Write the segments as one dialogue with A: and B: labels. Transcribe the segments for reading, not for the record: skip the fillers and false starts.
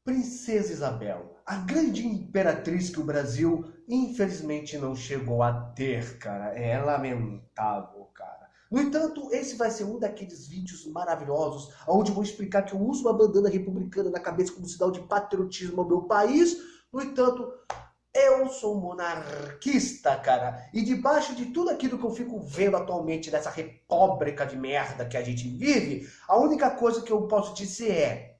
A: Princesa Isabel, a grande imperatriz que o Brasil infelizmente não chegou a ter, cara. É lamentável, cara. No entanto, esse vai ser um daqueles vídeos maravilhosos onde eu vou explicar que eu uso uma bandana republicana na cabeça como sinal de patriotismo ao meu país. No entanto, eu sou monarquista, cara. E debaixo de tudo aquilo que eu fico vendo atualmente nessa república de merda que a gente vive, a única coisa que eu posso dizer é: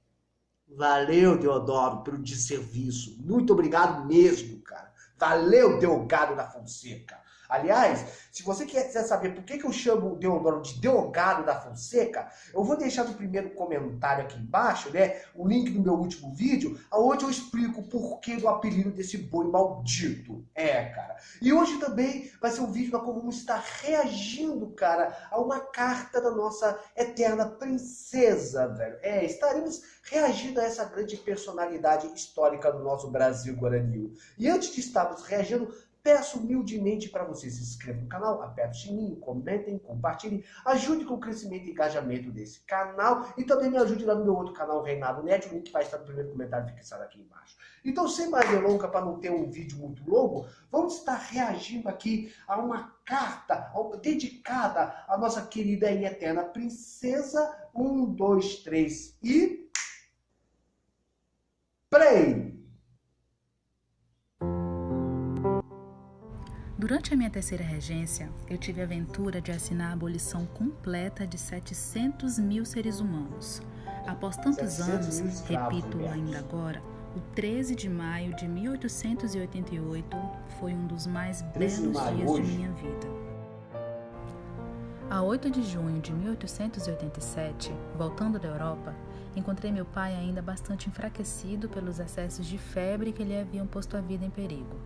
A: valeu, Deodoro, pelo desserviço. Muito obrigado mesmo, cara. Valeu, Deogado da Fonseca. Aliás, se você quiser saber por que eu chamo o Deodoro de Deogado da Fonseca, eu vou deixar no primeiro comentário aqui embaixo, né, o link do meu último vídeo, onde eu explico o porquê do apelido desse boi maldito. Cara. E hoje também vai ser um vídeo da como vamos estar reagindo, cara, a uma carta da nossa eterna princesa, velho. Estaremos reagindo a essa grande personalidade histórica do nosso Brasil Guarani. E antes de estarmos reagindo, peço humildemente para vocês se inscrevam no canal, apertem o sininho, comentem, compartilhem, ajude com o crescimento e engajamento desse canal e também me ajude lá no meu outro canal, Reinado Net, o link vai estar no primeiro comentário fixado aqui embaixo. Então, sem mais delongas, para não ter um vídeo muito longo, vamos estar reagindo aqui a uma carta dedicada à nossa querida e eterna princesa. 1, 2, 3 e... play!
B: Durante a minha terceira regência, eu tive a aventura de assinar a abolição completa de 700 mil seres humanos. Após tantos anos, repito ainda agora, o 13 de maio de 1888 foi um dos mais belos dias de minha vida. A 8 de junho de 1887, voltando da Europa, encontrei meu pai ainda bastante enfraquecido pelos excessos de febre que lhe haviam posto a vida em perigo.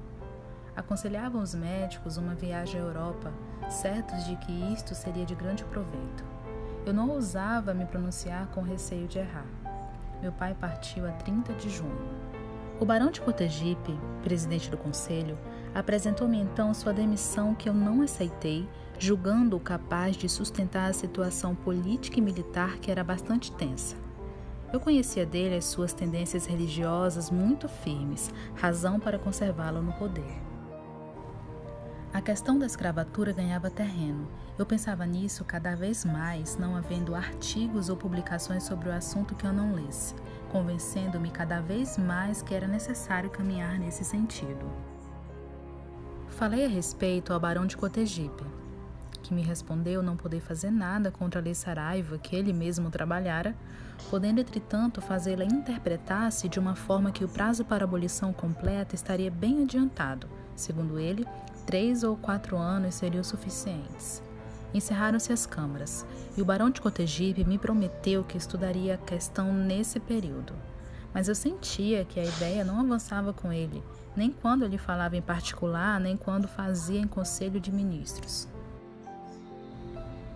B: Aconselhavam os médicos uma viagem à Europa, certos de que isto seria de grande proveito. Eu não ousava me pronunciar com receio de errar. Meu pai partiu a 30 de junho. O barão de Cotegipe, presidente do conselho, apresentou-me então sua demissão, que eu não aceitei, julgando-o capaz de sustentar a situação política e militar que era bastante tensa. Eu conhecia dele as suas tendências religiosas muito firmes, razão para conservá-lo no poder. A questão da escravatura ganhava terreno. Eu pensava nisso cada vez mais, não havendo artigos ou publicações sobre o assunto que eu não lesse, convencendo-me cada vez mais que era necessário caminhar nesse sentido. Falei a respeito ao barão de Cotegipe, que me respondeu não poder fazer nada contra a lei Saraiva, que ele mesmo trabalhara, podendo, entretanto, fazê-la interpretar-se de uma forma que o prazo para a abolição completa estaria bem adiantado. Segundo ele, 3 ou 4 anos seriam suficientes. Encerraram-se as câmaras, e o barão de Cotegipe me prometeu que estudaria a questão nesse período. Mas eu sentia que a ideia não avançava com ele, nem quando ele falava em particular, nem quando fazia em conselho de ministros.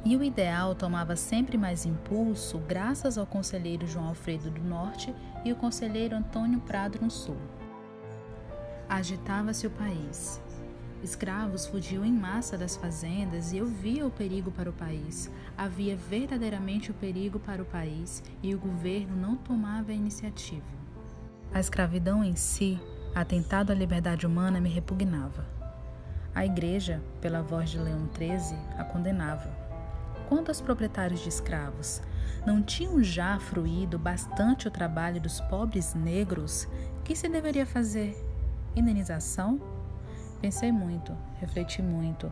B: E o ideal tomava sempre mais impulso graças ao conselheiro João Alfredo do Norte e o conselheiro Antônio Prado no Sul. Agitava-se o país. Escravos fugiam em massa das fazendas e eu via o perigo para o país. Havia verdadeiramente o perigo para o país e o governo não tomava a iniciativa. A escravidão em si, atentado à liberdade humana, me repugnava. A Igreja, pela voz de Leão XIII, a condenava. Quanto aos proprietários de escravos, não tinham já fruído bastante o trabalho dos pobres negros? Que se deveria fazer? Indenização? Pensei muito, refleti muito,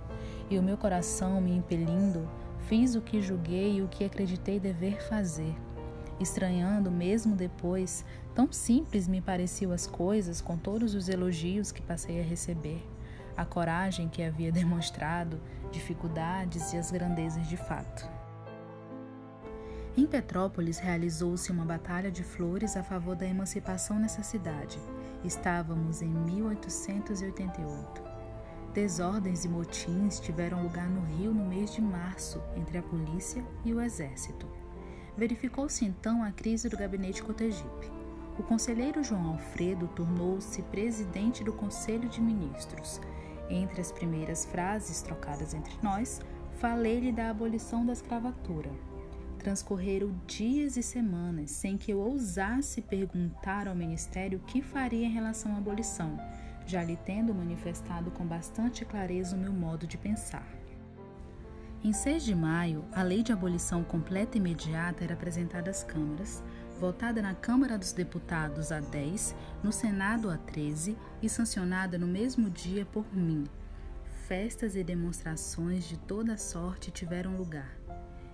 B: e o meu coração me impelindo, fiz o que julguei e o que acreditei dever fazer. Estranhando mesmo depois, tão simples me pareciam as coisas com todos os elogios que passei a receber, a coragem que havia demonstrado, dificuldades e as grandezas de fato. Em Petrópolis realizou-se uma batalha de flores a favor da emancipação nessa cidade. Estávamos em 1888. Desordens e motins tiveram lugar no Rio no mês de março, entre a polícia e o exército. Verificou-se então a crise do gabinete Cotegipe. O conselheiro João Alfredo tornou-se presidente do Conselho de Ministros. Entre as primeiras frases trocadas entre nós, falei-lhe da abolição da escravatura. transcorreram dias e semanas sem que eu ousasse perguntar ao ministério o que faria em relação à abolição, já lhe tendo manifestado com bastante clareza o meu modo de pensar. Em 6 de maio, a lei de abolição completa e imediata era apresentada às câmaras, votada na Câmara dos Deputados a 10, no Senado a 13 e sancionada no mesmo dia por mim. Festas e demonstrações de toda sorte tiveram lugar.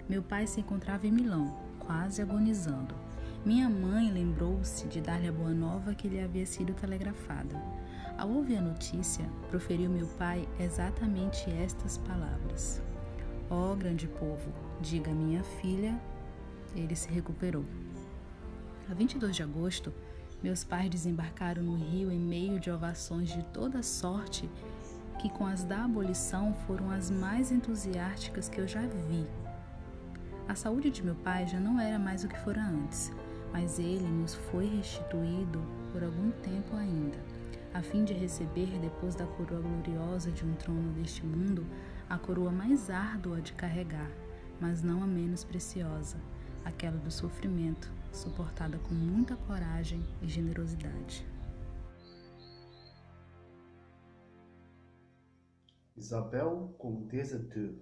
B: Meu pai se encontrava em Milão, quase agonizando. Minha mãe lembrou-se de dar-lhe a boa nova que lhe havia sido telegrafada. Ao ouvir a notícia, proferiu meu pai exatamente estas palavras: ó grande povo, diga a minha filha, ele se recuperou. A 22 de agosto, meus pais desembarcaram no Rio em meio de ovações de toda sorte que com as da abolição foram as mais entusiásticas que eu já vi. A saúde de meu pai já não era mais o que fora antes, mas ele nos foi restituído por algum tempo ainda, a fim de receber, depois da coroa gloriosa de um trono deste mundo, a coroa mais árdua de carregar, mas não a menos preciosa, aquela do sofrimento, suportada com muita coragem e generosidade.
A: Isabel Condesa de...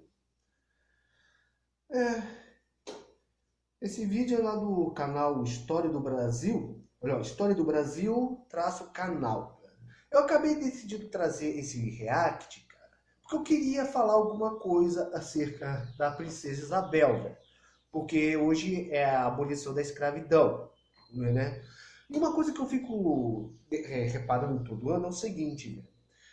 A: Esse vídeo é lá do canal História do Brasil. Olha, História do Brasil _canal. Eu acabei decidindo trazer esse react, cara, porque eu queria falar alguma coisa acerca da Princesa Isabel, velho. Porque hoje é a abolição da escravidão, né? E uma coisa que eu fico reparando todo ano é o seguinte, velho.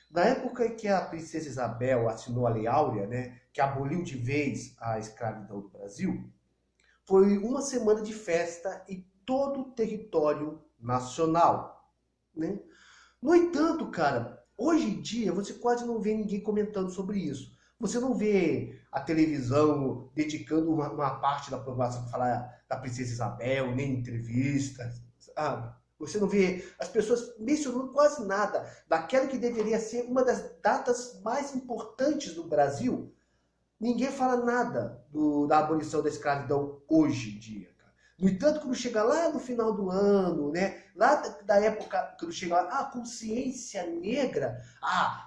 A: Na época em que a Princesa Isabel assinou a Lei Áurea, né, que aboliu de vez a escravidão do Brasil, foi uma semana de festa em todo o território nacional, né? No entanto, cara, hoje em dia você quase não vê ninguém comentando sobre isso. Você não vê a televisão dedicando uma parte da programação para falar da Princesa Isabel, nem entrevistas, sabe? Você não vê as pessoas mencionando quase nada daquela que deveria ser uma das datas mais importantes do Brasil. Ninguém fala nada da abolição da escravidão hoje em dia, cara. No entanto, quando chega lá no final do ano, né, lá da época, quando chega lá, a consciência negra,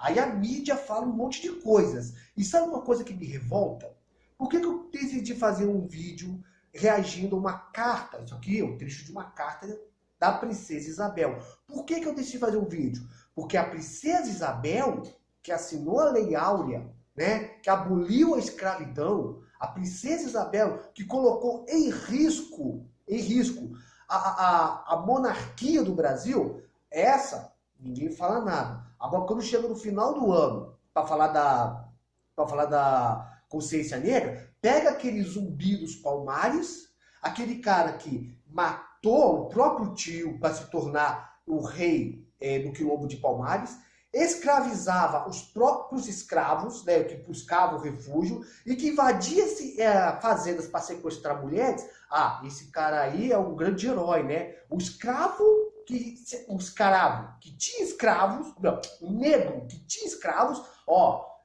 A: aí a mídia fala um monte de coisas. E sabe uma coisa que me revolta? Por que eu decidi fazer um vídeo reagindo a uma carta? Isso aqui é um trecho de uma carta da Princesa Isabel. Por que eu decidi fazer um vídeo? Porque a Princesa Isabel, que assinou a Lei Áurea, né, que aboliu a escravidão, a Princesa Isabel, que colocou em risco a monarquia do Brasil, essa, ninguém fala nada. Agora, quando chega no final do ano, para falar da consciência negra, pega aquele Zumbi dos Palmares, aquele cara que matou o próprio tio para se tornar o rei do Quilombo de Palmares, escravizava os próprios escravos, né, que buscavam refúgio, e que invadia fazendas para sequestrar mulheres. Esse cara aí é um grande herói, né? O negro que tinha escravos,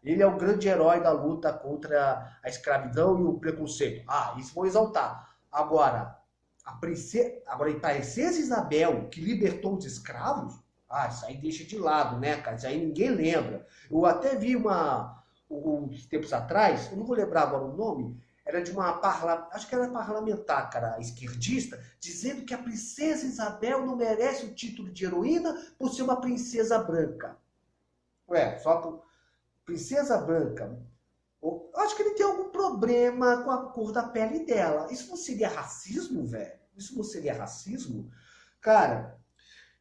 A: ele é o grande herói da luta contra a escravidão e o preconceito. Isso vou exaltar. Agora, a Princesa Isabel, que libertou os escravos, isso aí deixa de lado, né, cara? Isso aí ninguém lembra. Eu até vi uns tempos atrás, eu não vou lembrar agora o nome, era de acho que era parlamentar, cara, esquerdista, dizendo que a Princesa Isabel não merece o título de heroína por ser uma princesa branca. Só por princesa branca. Eu acho que ele tem algum problema com a cor da pele dela. Isso não seria racismo, velho? Isso não seria racismo? Cara,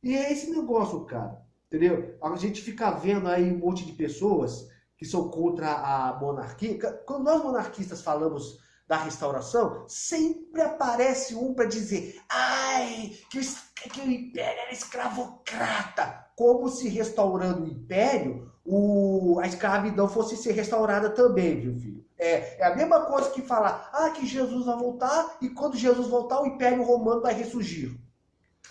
A: e é esse negócio, cara, entendeu? A gente fica vendo aí um monte de pessoas que são contra a monarquia. Quando nós monarquistas falamos da restauração, sempre aparece um para dizer que o império era escravocrata, como se restaurando o império, a escravidão fosse ser restaurada também, viu, filho? É a mesma coisa que falar que Jesus vai voltar e quando Jesus voltar o Império Romano vai ressurgir,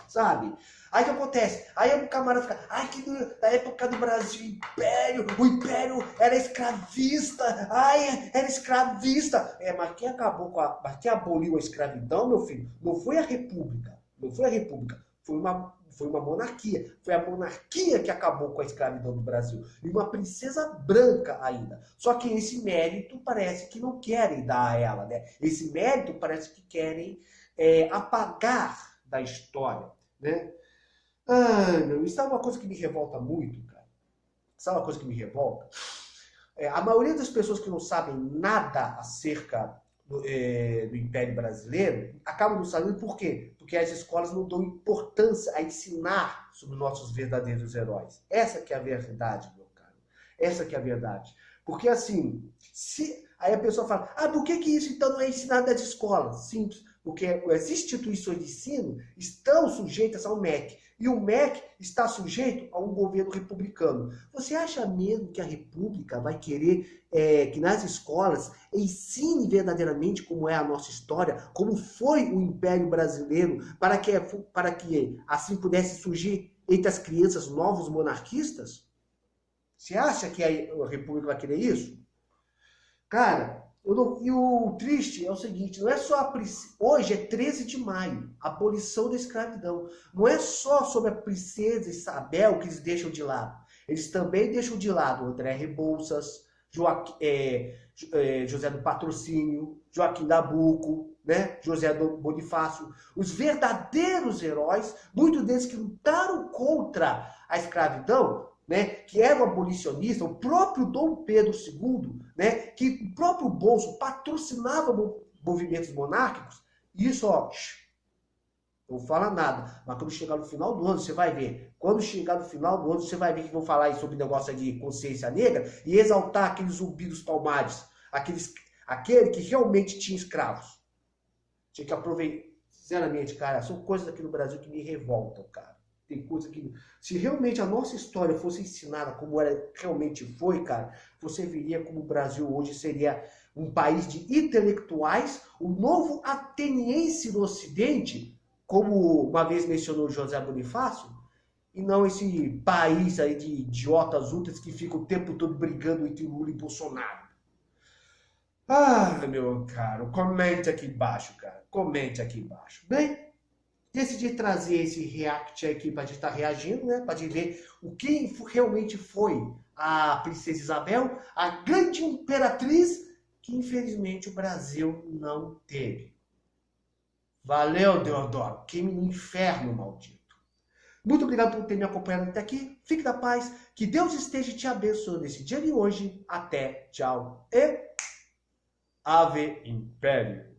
A: sabe? Aí o que acontece? Aí o camarada fica, ai, que na época do Brasil, o Império era escravista, ai, era escravista. Mas quem acabou mas quem aboliu a escravidão, meu filho, não foi a República, foi uma monarquia. Foi a monarquia que acabou com a escravidão do Brasil. E uma princesa branca ainda. Só que esse mérito parece que não querem dar a ela, né? Esse mérito parece que querem apagar da história, né? Meu, isso é uma coisa que me revolta muito, cara. Sabe uma coisa que me revolta? A maioria das pessoas que não sabem nada acerca do Império Brasileiro acabam não sabendo por quê? Porque as escolas não dão importância a ensinar sobre nossos verdadeiros heróis. Essa que é a verdade, meu caro. Essa que é a verdade. Porque assim, aí a pessoa fala, por que isso então não é ensinado nas escolas? Simples. Porque as instituições de ensino estão sujeitas ao MEC. E o MEC está sujeito a um governo republicano. Você acha mesmo que a República vai querer que nas escolas ensine verdadeiramente como é a nossa história, como foi o Império Brasileiro, para que assim pudesse surgir entre as crianças novos monarquistas? Você acha que a República vai querer isso? Cara, e o triste é o seguinte, não é só hoje é 13 de maio, a abolição da escravidão. Não é só sobre a princesa Isabel que eles deixam de lado. Eles também deixam de lado André Rebouças, José do Patrocínio, Joaquim Nabuco, né? José do Bonifácio. Os verdadeiros heróis, muitos deles que lutaram contra a escravidão, né, que era um abolicionista, o próprio Dom Pedro II, né, que o próprio bolso patrocinava movimentos monárquicos. Isso, não fala nada. Mas quando chegar no final do ano, você vai ver. Quando chegar no final do ano, você vai ver que vão falar sobre negócio de consciência negra e exaltar aqueles Zumbi dos Palmares, aquele que realmente tinha escravos. Tinha que aproveitar. Sinceramente, cara, são coisas aqui no Brasil que me revoltam, cara. Tem coisa que... Se realmente a nossa história fosse ensinada como ela realmente foi, cara, você veria como o Brasil hoje seria um país de intelectuais, o novo ateniense no Ocidente, como uma vez mencionou José Bonifácio, e não esse país aí de idiotas ultras que ficam o tempo todo brigando entre Lula e Bolsonaro. Meu caro, comente aqui embaixo, cara. Comente aqui embaixo. Bem, decidi trazer esse react aqui para a gente estar reagindo, né? Para a gente ver o que realmente foi a Princesa Isabel, a grande imperatriz que infelizmente o Brasil não teve. Valeu, Deodoro. Queime no inferno, maldito. Muito obrigado por ter me acompanhado até aqui. Fique na paz. Que Deus esteja te abençoando nesse dia de hoje. Até. Tchau. E Ave Império.